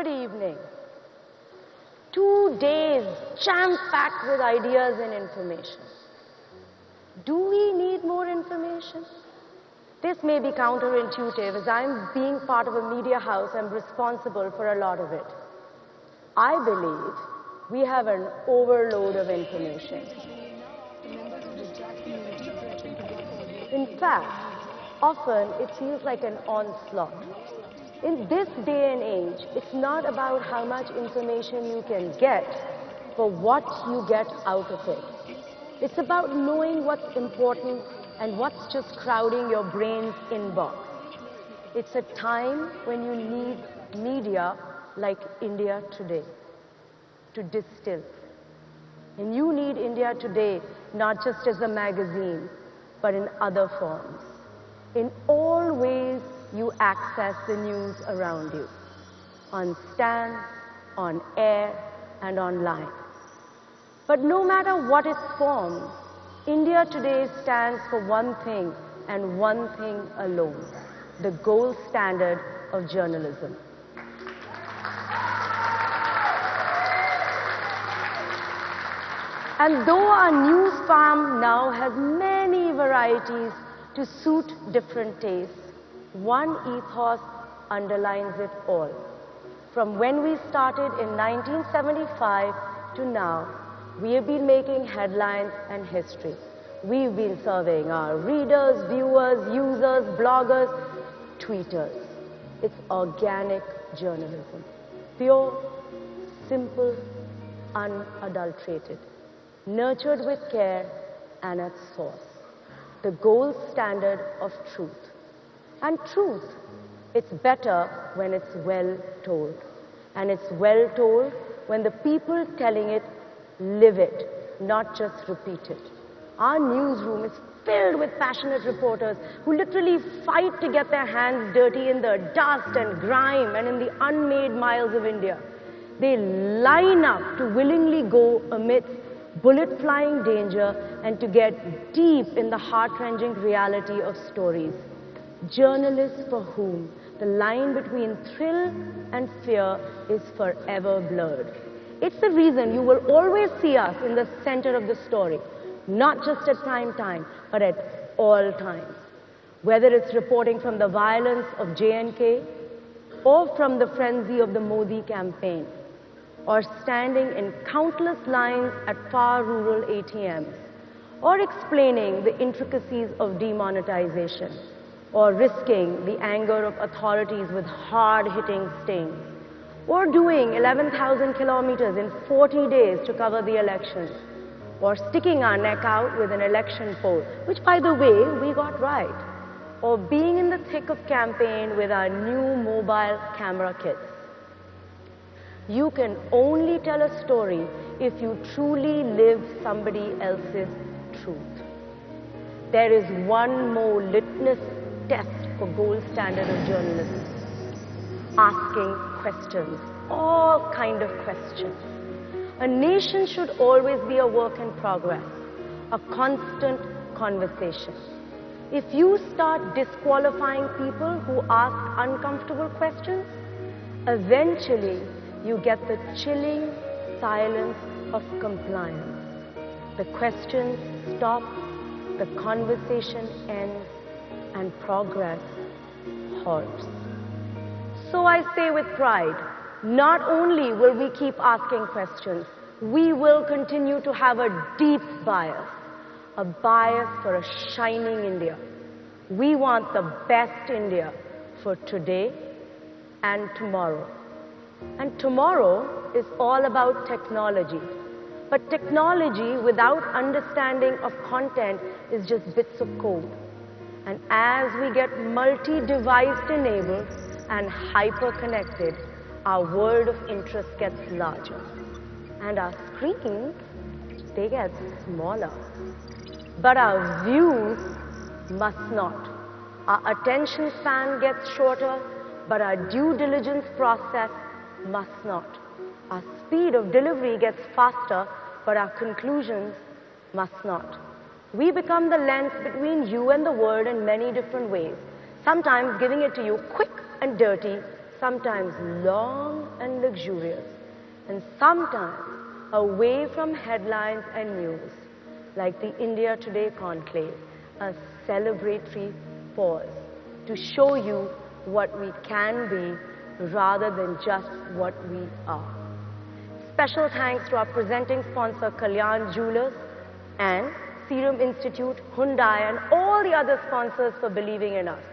Good evening. 2 days jam-packed with ideas and information. Do we need more information? This may be counterintuitive, as I'm being part of a media house, I'm responsible for a lot of it. I believe we have an overload of information. In fact, often it feels like an onslaught. In this day and age, it's not about how much information you can get, but what you get out of it. It's about knowing what's important and what's just crowding your brain's inbox. It's a time when you need media like India Today to distill. And you need India Today not just as a magazine, but in other forms. In all ways you access the news around you, on stand, on air, and online. But no matter what its form, India Today stands for one thing and one thing alone: the gold standard of journalism. And though our news farm now has many varieties to suit different tastes, one ethos underlines it all. From when we started in 1975 to now, we have been making headlines and history. We've been serving our readers, viewers, users, bloggers, tweeters. It's organic journalism. Pure, simple, unadulterated. Nurtured with care and at source. The gold standard of truth. And truth, it's better when it's well told. And it's well told when the people telling it live it, not just repeat it. Our newsroom is filled with passionate reporters who literally fight to get their hands dirty in the dust and grime and in the unmade miles of India. They line up to willingly go amidst bullet-flying danger and to get deep in the heart-wrenching reality of stories. Journalists for whom the line between thrill and fear is forever blurred. It's the reason you will always see us in the center of the story, not just at prime time, but at all times. Whether it's reporting from the violence of J&K, or from the frenzy of the Modi campaign, or standing in countless lines at far rural ATMs, or explaining the intricacies of demonetization, or risking the anger of authorities with hard-hitting stings, or doing 11,000 kilometers in 40 days to cover the elections, or sticking our neck out with an election poll, which, by the way, we got right, or being in the thick of campaign with our new mobile camera kits. You can only tell a story if you truly live somebody else's truth. There is one more litmus test for gold standard of journalism: asking questions, all kind of questions. A nation should always be a work in progress, a constant conversation. If you start disqualifying people who ask uncomfortable questions, eventually you get the chilling silence of compliance. The questions stop, the conversation ends, and progress halts. So I say with pride, not only will we keep asking questions, we will continue to have a deep bias, a bias for a shining India. We want the best India for today and tomorrow. And tomorrow is all about technology. But technology without understanding of content is just bits of code. And as we get multi-device enabled and hyper-connected, our world of interest gets larger. And our screens, they get smaller. But our views must not. Our attention span gets shorter, but our due diligence process must not. Our speed of delivery gets faster, but our conclusions must not. We become the lens between you and the world in many different ways. Sometimes giving it to you quick and dirty, sometimes long and luxurious, and sometimes away from headlines and news, like the India Today Conclave, a celebratory pause to show you what we can be rather than just what we are. Special thanks to our presenting sponsor, Kalyan Jewelers, and Serum Institute, Hyundai, and all the other sponsors for believing in us.